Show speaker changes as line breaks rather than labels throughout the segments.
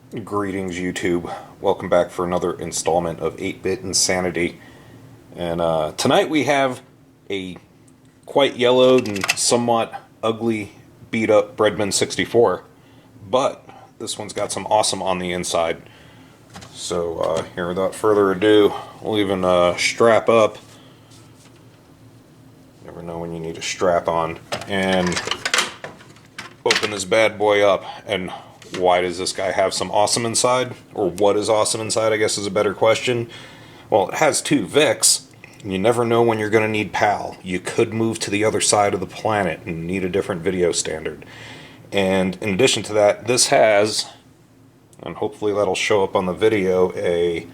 Greetings YouTube, welcome back for another installment of 8-Bit Insanity. And tonight we have a quite yellowed and somewhat ugly beat up Breadman 64, but this one's got some awesome on the inside. So here without further ado, we'll even strap up. Never know when you need a strap on, and open this bad boy up. And why does this guy have some awesome inside? Or what is awesome inside, I guess, is a better question. Well, it has two VICs. And you never know when you're going to need PAL. You could move to the other side of the planet and need a different video standard. And in addition to that, this has, and hopefully that'll show up on the video, a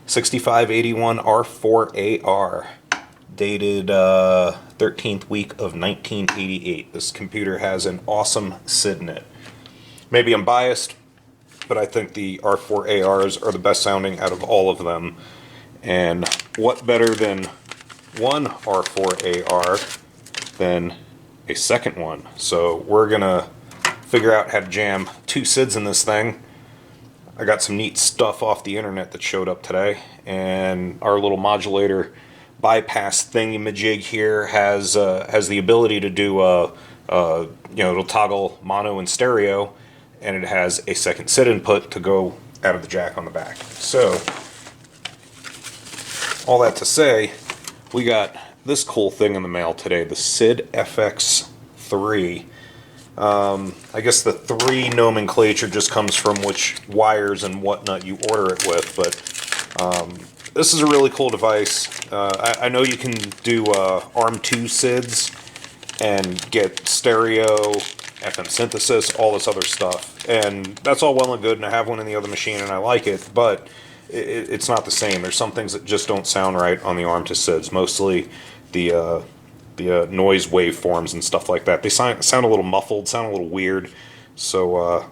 6581 R4AR, dated 13th week of 1988. This computer has an awesome SID in it. Maybe I'm biased, but I think the R4ARs are the best sounding out of all of them. And what better than one R4AR than a second one? So we're gonna figure out how to jam two SIDs in this thing. I got some neat stuff off the internet that showed up today, and our little modulator bypass thingy-majig here has the ability to do it'll toggle mono and stereo, and it has a second SID input to go out of the jack on the back. So all that to say, we got this cool thing in the mail today, the SID FX 3. I guess the 3 nomenclature just comes from which wires and whatnot you order it with, but this is a really cool device. I know you can do ARM2 SIDs and get stereo, FM synthesis, all this other stuff, and that's all well and good, and I have one in the other machine and I like it, but it's not the same. There's some things that just don't sound right on the ARM to SIDs, mostly the noise waveforms and stuff like that. They sound a little muffled, sound a little weird, so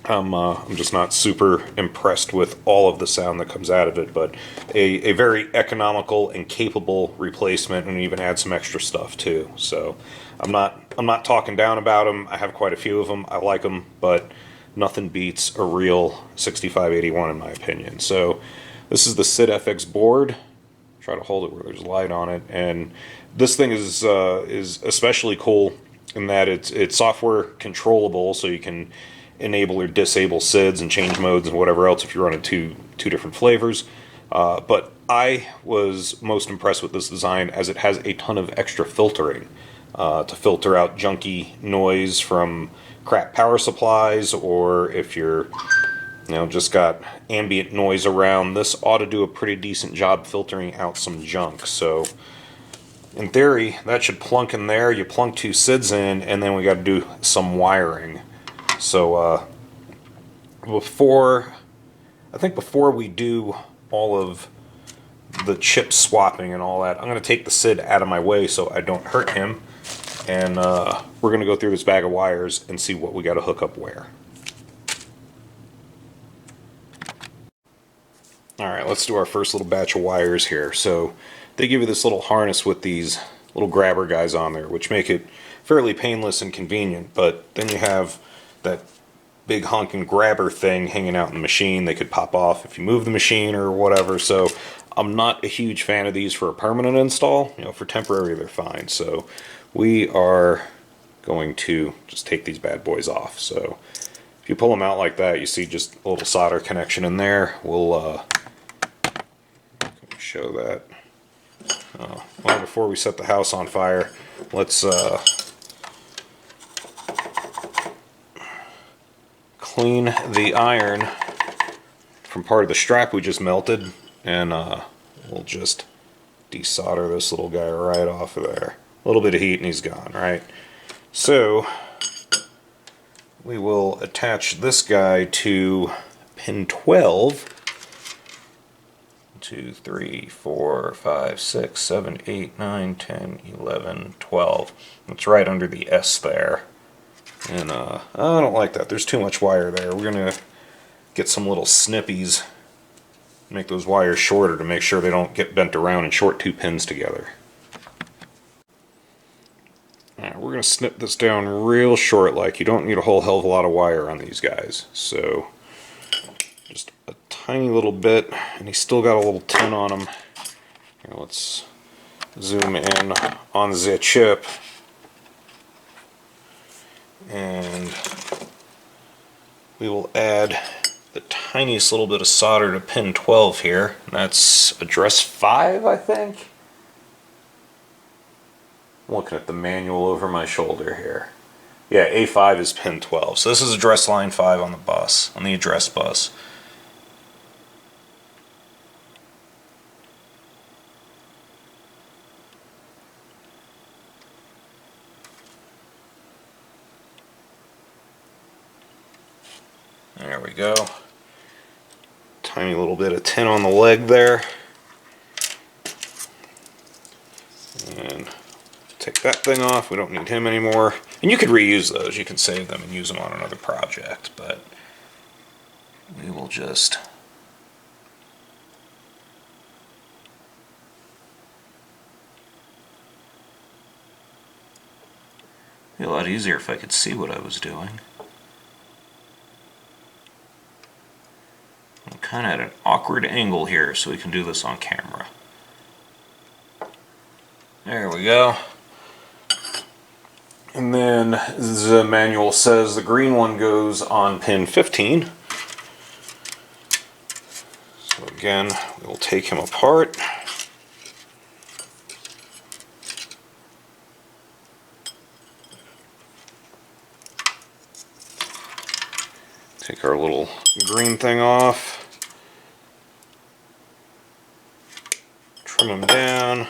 I'm just not super impressed with all of the sound that comes out of it, but a very economical and capable replacement, and even add some extra stuff too. So I'm not talking down about them. I have quite a few of them. I like them, but nothing beats a real 6581 in my opinion. So this is the SID FX board. Try to hold it where there's light on it, and this thing is especially cool in that it's software controllable, so you can enable or disable SIDs and change modes and whatever else if you're running two different flavors. But I was most impressed with this design as it has a ton of extra filtering to filter out junky noise from crap power supplies, or if you're just got ambient noise around. This ought to do a pretty decent job filtering out some junk. So in theory, that should plunk in there. You plunk 2 SIDs in, and then we got to do some wiring. So before we do all of the chip swapping and all that, I'm going to take the SID out of my way so I don't hurt him, and we're going to go through this bag of wires and see what we got to hook up where. Alright, let's do our first little batch of wires here. So they give you this little harness with these little grabber guys on there, which make it fairly painless and convenient, but then you have that big honking grabber thing hanging out in the machine. They could pop off if you move the machine or whatever, so I'm not a huge fan of these for a permanent install. For temporary they're fine. So we are going to just take these bad boys off. So if you pull them out like that, you see just a little solder connection in there. We'll show that. Well, before we set the house on fire, let's clean the iron from part of the strap we just melted, and we'll just desolder this little guy right off of there. A little bit of heat and he's gone, right? So we will attach this guy to pin 12. 2, 3, 4, 5, 6, 7, 8, 9, 10, 11, 12. It's right under the S there. And I don't like that. There's too much wire there. We're going to get some little snippies, make those wires shorter to make sure they don't get bent around and short 2 pins together. Alright, we're going to snip this down real short like. You don't need a whole hell of a lot of wire on these guys. So just a tiny little bit, and he's still got a little tin on him. Here, let's zoom in on the chip, and we will add the tiniest little bit of solder to pin 12 here. That's address 5, I think. I'm looking at the manual over my shoulder here. Yeah, A5 is pin 12. So this is address line 5 on the bus, on the address bus. There we go. Tiny little bit of tin on the leg there. And take that thing off. We don't need him anymore. And you could reuse those. You can save them and use them on another project. But we will just... It'd be a lot easier if I could see what I was doing. I'm kind of at an awkward angle here, so we can do this on camera. There we go. And then the manual says the green one goes on pin 15. So again, we will take him apart. Take our little green thing off. Trim him down.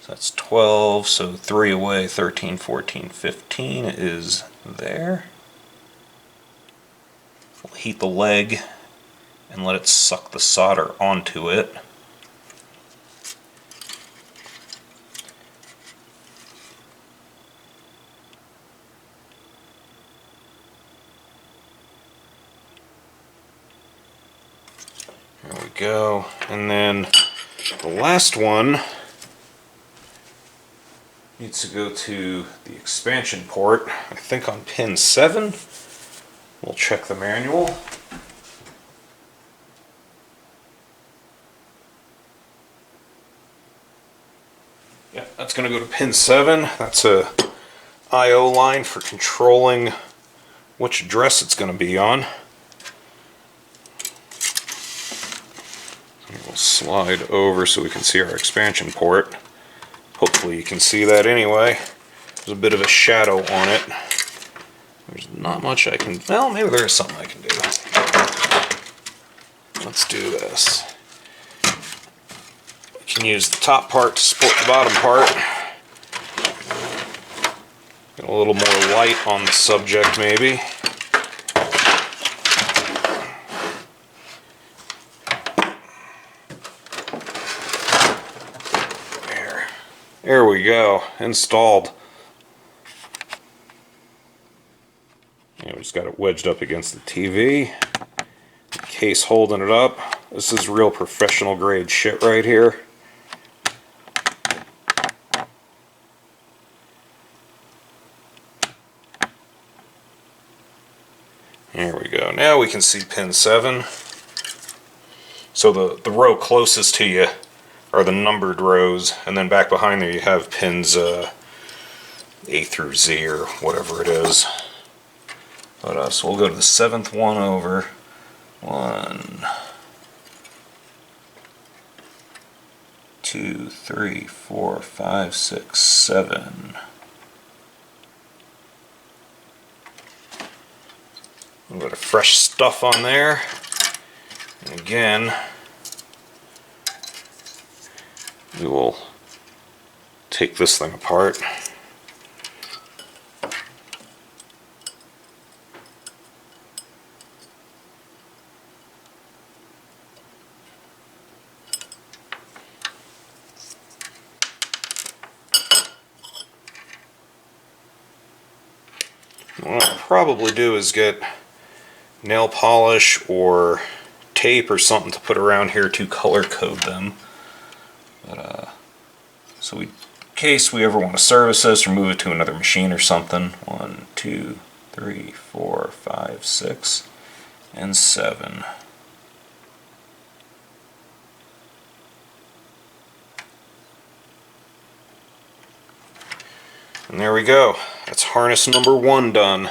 So that's 12, so 3 away, 13, 14, 15 is there. We'll heat the leg and let it suck the solder onto it. There we go. And then the last one needs to go to the expansion port, I think on pin 7. We'll check the manual. Yeah, that's going to go to pin 7. That's a I/O line for controlling which address it's going to be on. We'll slide over so we can see our expansion port. Hopefully you can see that anyway. There's a bit of a shadow on it. There's not much I can... Well, maybe there is something I can do. Let's do this. You can use the top part to support the bottom part. Get a little more light on the subject, maybe. There we go, installed. Yeah, we just got it wedged up against the TV. Case holding it up. This is real professional grade shit right here. There we go. Now we can see pin 7. So the row closest to you are the numbered rows, and then back behind there you have pins A through Z or whatever it is. But so we'll go to the 7th one over. 1, 2, 3, 4, 5, 6, 7. A little bit of fresh stuff on there. And again, we will take this thing apart. What I'll probably do is get nail polish or tape or something to put around here to color code them. But, so in case we ever want to service this or move it to another machine or something. 1, 2, 3, 4, 5, 6. and 7. And there we go. That's harness number 1 done.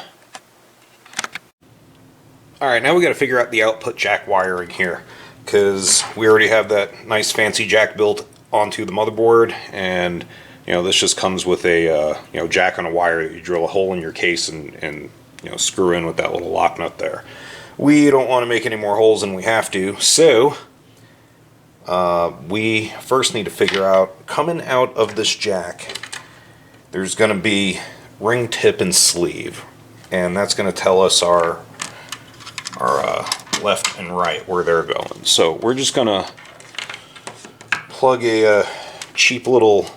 Alright, now we got to figure out the output jack wiring here, because we already have that nice fancy jack built onto the motherboard, and this just comes with a jack on a wire that you drill a hole in your case and screw in with that little lock nut there. We don't want to make any more holes than we have to, so we first need to figure out, coming out of this jack, there's going to be ring tip and sleeve, and that's going to tell us our left and right where they're going. So we're just going to plug a cheap little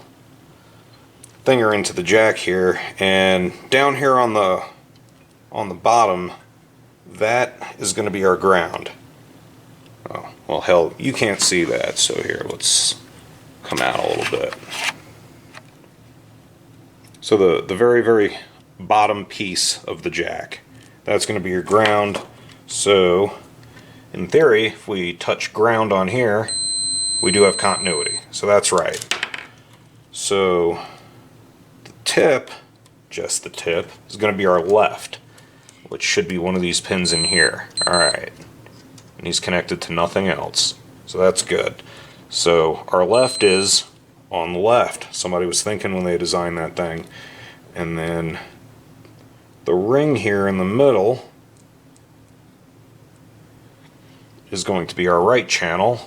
thinger into the jack here, and down here on the bottom, that is going to be our ground. Oh, well, hell, you can't see that, so here, let's come out a little bit. So the very, very bottom piece of the jack, that's going to be your ground. So in theory, if we touch ground on here, we do have continuity. So that's right. So the tip, just the tip, is going to be our left, which should be one of these pins in here. Alright. And he's connected to nothing else. So that's good. So our left is on the left. Somebody was thinking when they designed that thing. And then the ring here in the middle is going to be our right channel,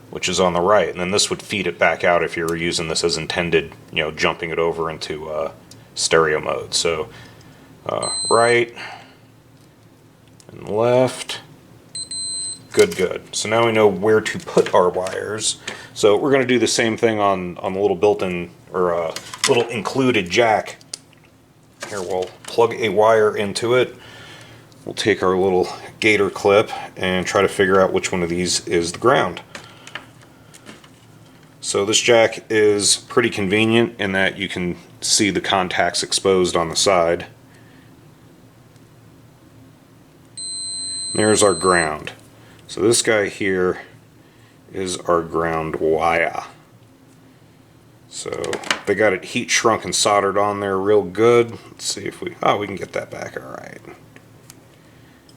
which is on the right. And then this would feed it back out if you were using this as intended, jumping it over into stereo mode. So right and left. Good. So now we know where to put our wires. So we're going to do the same thing on the little built-in, or little included jack. Here, we'll plug a wire into it. We'll take our little gator clip and try to figure out which one of these is the ground. So this jack is pretty convenient in that you can see the contacts exposed on the side. There's our ground. So this guy here is our ground wire. So they got it heat shrunk and soldered on there real good. Let's see if we can get that back alright.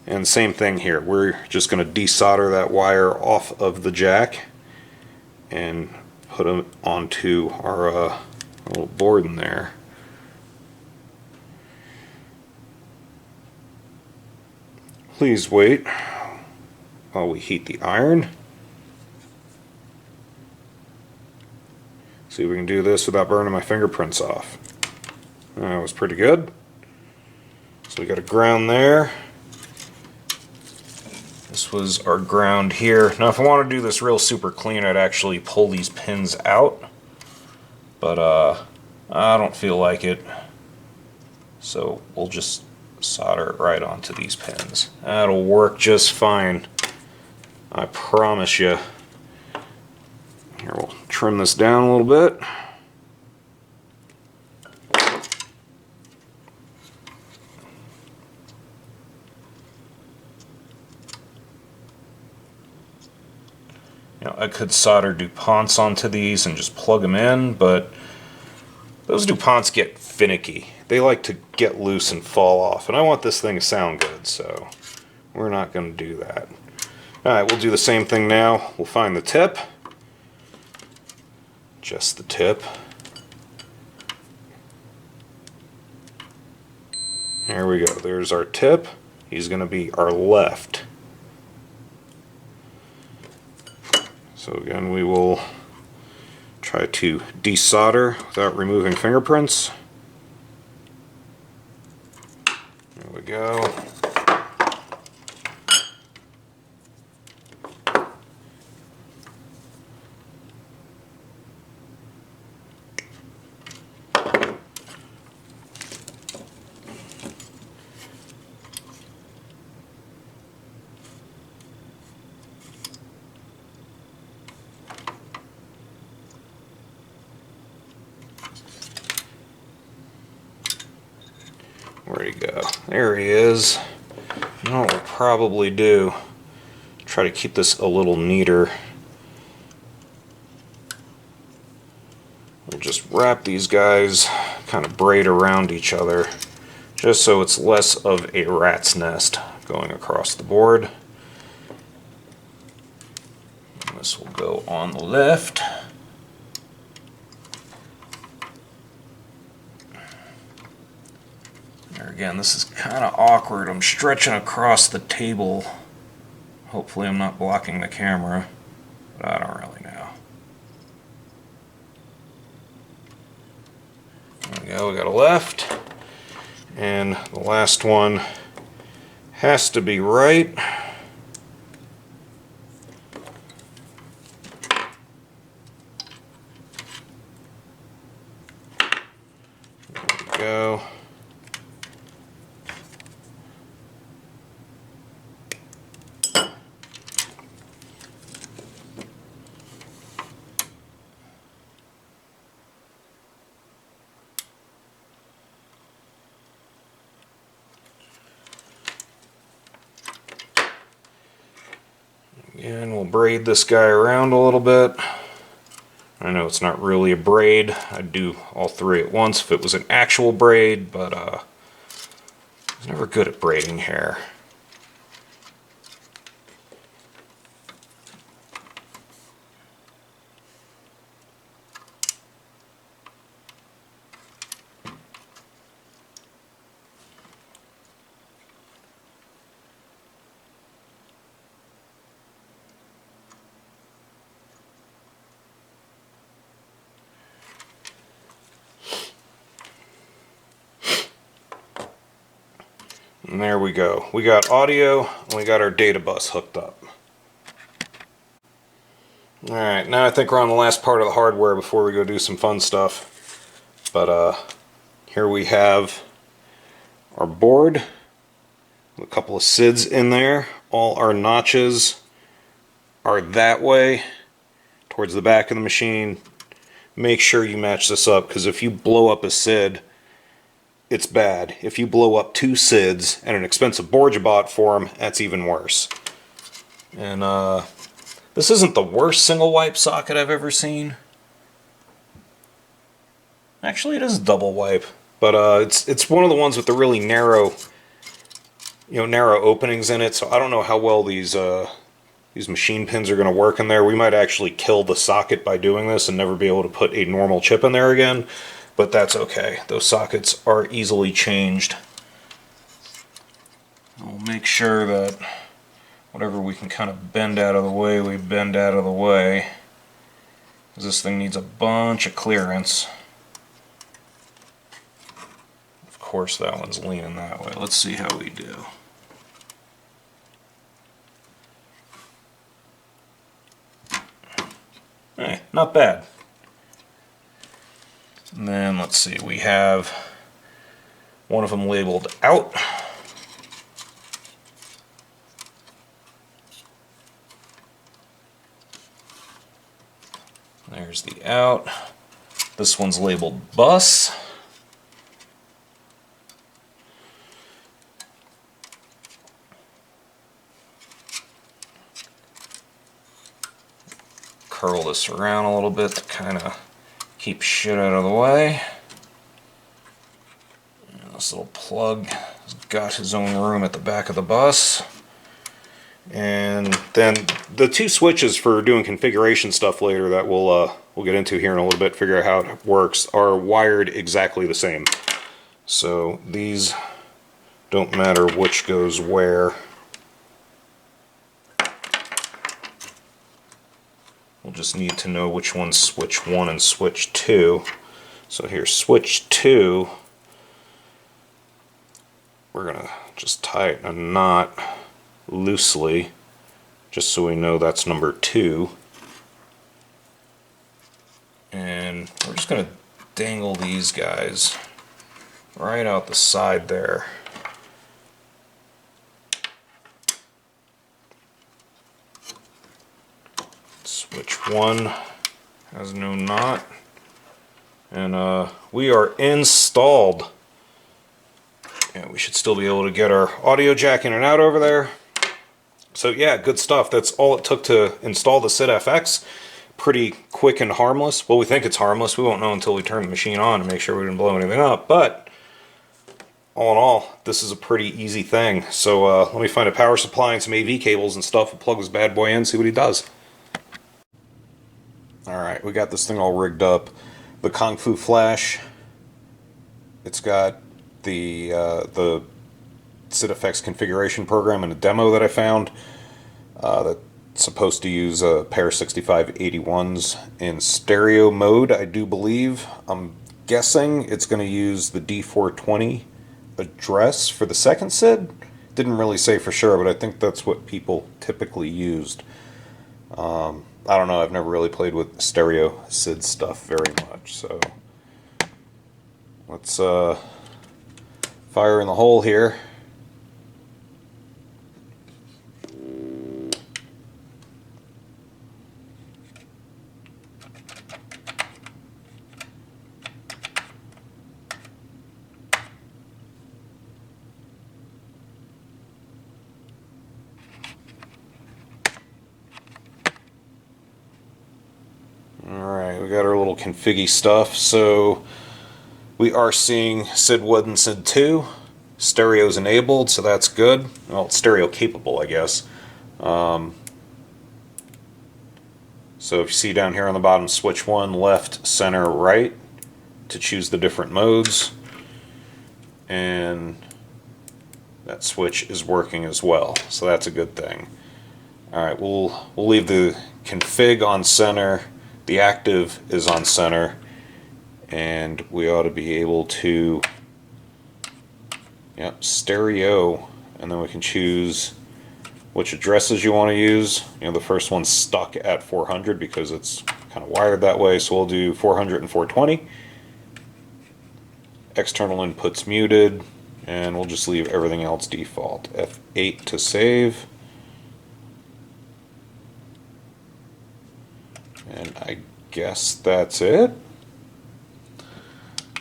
And same thing here. We're just going to desolder that wire off of the jack and put it onto our little board in there. Please wait while we heat the iron. See if we can do this without burning my fingerprints off. That was pretty good. So we got a ground there. This was our ground here. Now if I want to do this real super clean, I'd actually pull these pins out. But I don't feel like it. So we'll just solder it right onto these pins. That'll work just fine. I promise you. Here, we'll trim this down a little bit. I could solder DuPonts onto these and just plug them in, but those DuPonts get finicky. They like to get loose and fall off, and I want this thing to sound good, so we're not going to do that. Alright, we'll do the same thing now. We'll find the tip. Just the tip. There we go. There's our tip. He's going to be our left. So again, we will try to desolder without removing fingerprints. There we go. Where'd he go? There he is. know what we'll probably do, try to keep this a little neater. We'll just wrap these guys, kind of braid around each other, just so it's less of a rat's nest going across the board. And this will go on the left. There again, this is kind of awkward. I'm stretching across the table. Hopefully I'm not blocking the camera, but I don't really know. There we go, we got a left. And the last one has to be right. There we go. And we'll braid this guy around a little bit. I know it's not really a braid. I'd do all three at once if it was an actual braid, but I was never good at braiding hair. And there we go. We got audio and we got our data bus hooked up. Alright, now I think we're on the last part of the hardware before we go do some fun stuff. But here we have our board, a couple of SIDs in there. All our notches are that way towards the back of the machine. Make sure you match this up, because if you blow up a SID, it's bad. If you blow up two SIDs and an expensive board you bought for them, that's even worse. And this isn't the worst single wipe socket I've ever seen. Actually, it is double wipe, but it's one of the ones with the really narrow, narrow openings in it. So I don't know how well these machine pins are going to work in there. We might actually kill the socket by doing this and never be able to put a normal chip in there again. But that's okay. Those sockets are easily changed. We'll make sure that whatever we can kind of bend out of the way, we bend out of the way. Because this thing needs a bunch of clearance. Of course, that one's leaning that way. Let's see how we do. Hey, not bad. And then let's see, we have one of them labeled out. There's the out. This one's labeled bus. Curl this around a little bit to kind of keep shit out of the way. And this little plug has got his own room at the back of the bus. And then the two switches for doing configuration stuff later that we'll get into here in a little bit, figure out how it works, are wired exactly the same. So these don't matter which goes where. We'll just need to know which one's switch 1 and switch 2. So here's switch 2. We're going to just tie it in a knot loosely, just so we know that's number 2. And we're just going to dangle these guys right out the side there. Switch 1 has no knot, and we are installed. And we should still be able to get our audio jack in and out over there. So yeah, good stuff. That's all it took to install the SID FX. Pretty quick and harmless. Well, we think it's harmless. We won't know until we turn the machine on and make sure we didn't blow anything up. But all in all, this is a pretty easy thing. So let me find a power supply and some AV cables and stuff. We'll plug this bad boy in, see what he does. Alright, we got this thing all rigged up. The Kung Fu flash. It's got the SID FX configuration program and a demo that I found. That's supposed to use a pair of 6581s in stereo mode, I do believe. I'm guessing it's going to use the D420 address for the second SID. Didn't really say for sure, but I think that's what people typically used. I don't know, I've never really played with stereo SID stuff very much, so let's fire in the hole here. Alright, we got our little configgy stuff. So we are seeing SID 1 and SID 2. Stereo's enabled, so that's good. Well, it's stereo capable, I guess. So if you see down here on the bottom, switch 1, left, center, right, to choose the different modes. And that switch is working as well, so that's a good thing. Alright, we'll leave the config on center. The active is on center, and we ought to be able to, yep, stereo, and then we can choose which addresses you want to use. You know, the first one's stuck at 400 because it's kind of wired that way, so we'll do 400 and 420. External inputs muted, and we'll just leave everything else default. F8 to save. And I guess that's it.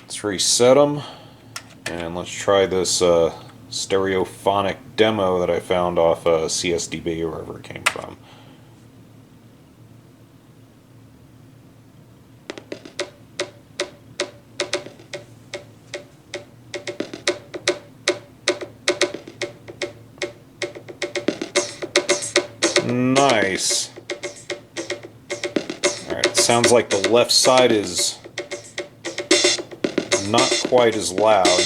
Let's reset them, and let's try this stereophonic demo that I found off CSDB or wherever it came from. Nice. Sounds like the left side is not quite as loud.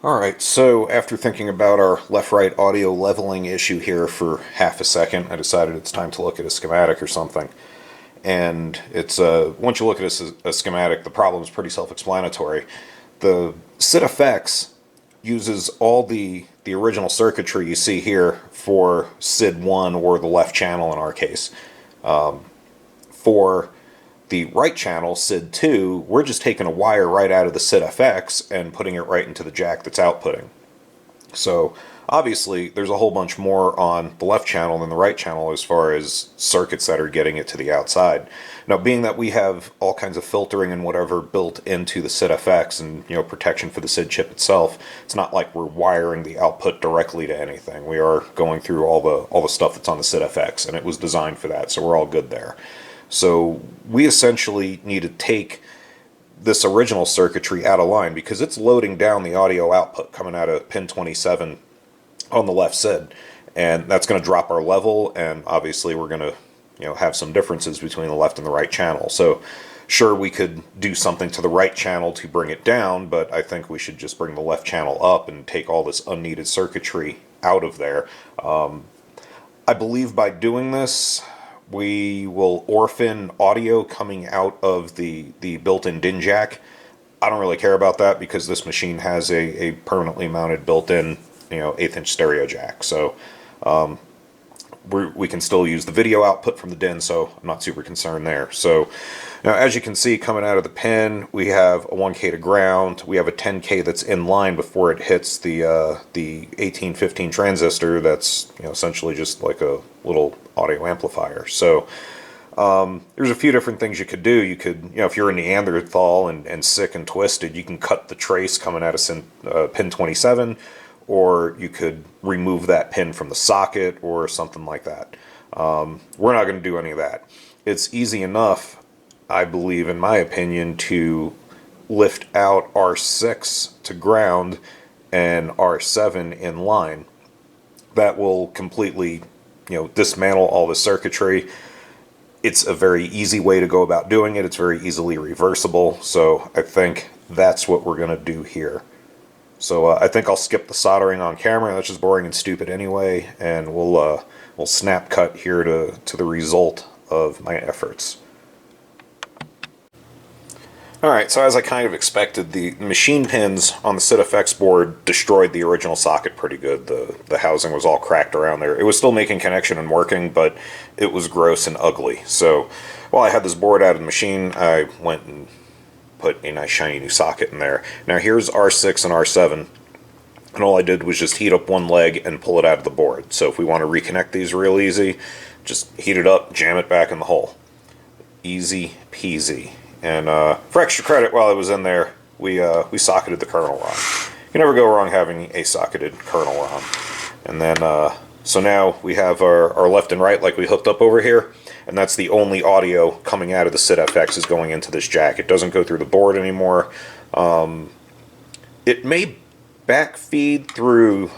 Alright, so after thinking about our left-right audio leveling issue here for half a second, I decided it's time to look at a schematic or something. And it's once you look at a schematic, the problem is pretty self-explanatory. The SID FX uses all the original circuitry you see here for SID 1, or the left channel in our case. For the right channel, SID 2, we're just taking a wire right out of the SID FX and putting it right into the jack that's outputting. So obviously there's a whole bunch more on the left channel than the right channel as far as circuits that are getting it to the outside. Now, being that we have all kinds of filtering and whatever built into the SID FX and, you know, protection for the SID chip itself, it's not like we're wiring the output directly to anything. We are going through all the stuff that's on the SID FX, and it was designed for that, so we're all good there. So we essentially need to take this original circuitry out of line because it's loading down the audio output coming out of pin 27 on the left SID, and that's going to drop our level, and obviously we're going to, you know, have some differences between the left and the right channel. So sure, we could do something to the right channel to bring it down, but I think we should just bring the left channel up and take all this unneeded circuitry out of there. I believe by doing this, we will orphan audio coming out of the built-in DIN jack. I don't really care about that because this machine has a permanently mounted built-in, you know, 1/8 inch stereo jack. So we can still use the video output from the DIN, so I'm not super concerned there. So now, as you can see, coming out of the pin, we have a 1K to ground. We have a 10K that's in line before it hits the 1815 transistor. That's, you know, essentially just like a little audio amplifier. So There's a few different things you could do. You could, you know, if you're a Neanderthal and sick and twisted, you can cut the trace coming out of pin 27, or you could remove that pin from the socket or something like that. We're not going to do any of that. It's easy enough, I believe, in my opinion, to lift out R6 to ground and R7 in line. That will completely, you know, dismantle all the circuitry. It's a very easy way to go about doing it. It's very easily reversible. So I think that's what we're going to do here. So I think I'll skip the soldering on camera. That's just boring and stupid anyway. And we'll snap cut here to the result of my efforts. Alright, so as I kind of expected, the machine pins on the SID FX board destroyed the original socket pretty good. The housing was all cracked around there. It was still making connection and working, but it was gross and ugly. So while I had this board out of the machine, I went and put a nice shiny new socket in there. Now here's R6 and R7, and all I did was just heat up one leg and pull it out of the board. So if we want to reconnect these real easy, just heat it up, jam it back in the hole. Easy peasy. And for extra credit, while I was in there, we socketed the kernel ROM. You can never go wrong having a socketed kernel ROM. And then, so now we have our left and right like we hooked up over here, and that's the only audio coming out of the SID FX is going into this jack. It doesn't go through the board anymore. It may backfeed through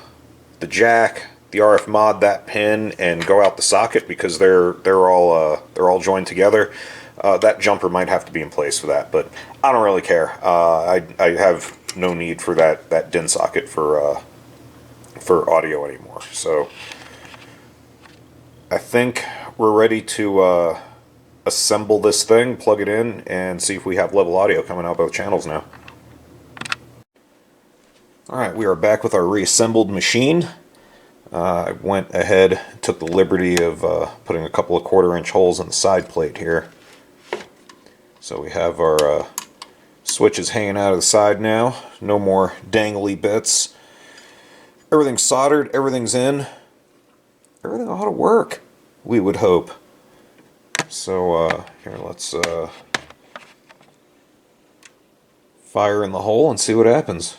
the jack, the RF mod, that pin, and go out the socket because they're all joined together. That jumper might have to be in place for that, but I don't really care. I have no need for that DIN socket for audio anymore. So I think we're ready to assemble this thing, plug it in, and see if we have level audio coming out both channels now. Alright, we are back with our reassembled machine. I went ahead, took the liberty of putting a couple of 1/4-inch holes in the side plate here. So we have our switches hanging out of the side now. No more dangly bits. Everything's soldered, everything's in. Everything ought to work, we would hope. So here, let's fire in the hole and see what happens.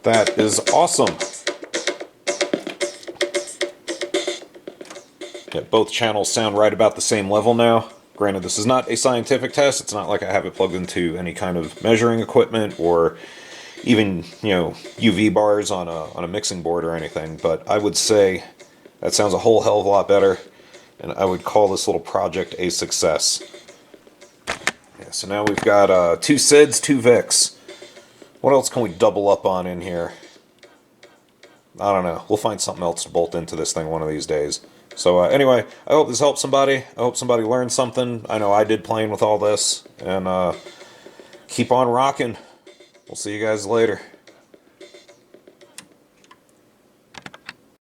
That is awesome. Yeah, both channels sound right about the same level now. Granted, this is not a scientific test. It's not like I have it plugged into any kind of measuring equipment or even, you know, UV bars on a mixing board or anything. But I would say that sounds a whole hell of a lot better, and I would call this little project a success. Yeah, so now we've got 2 SIDs, 2 VICs. What else can we double up on in here? I don't know. We'll find something else to bolt into this thing one of these days. So anyway, I hope this helps somebody. I hope somebody learned something. I know I did playing with all this. And keep on rocking. We'll see you guys later.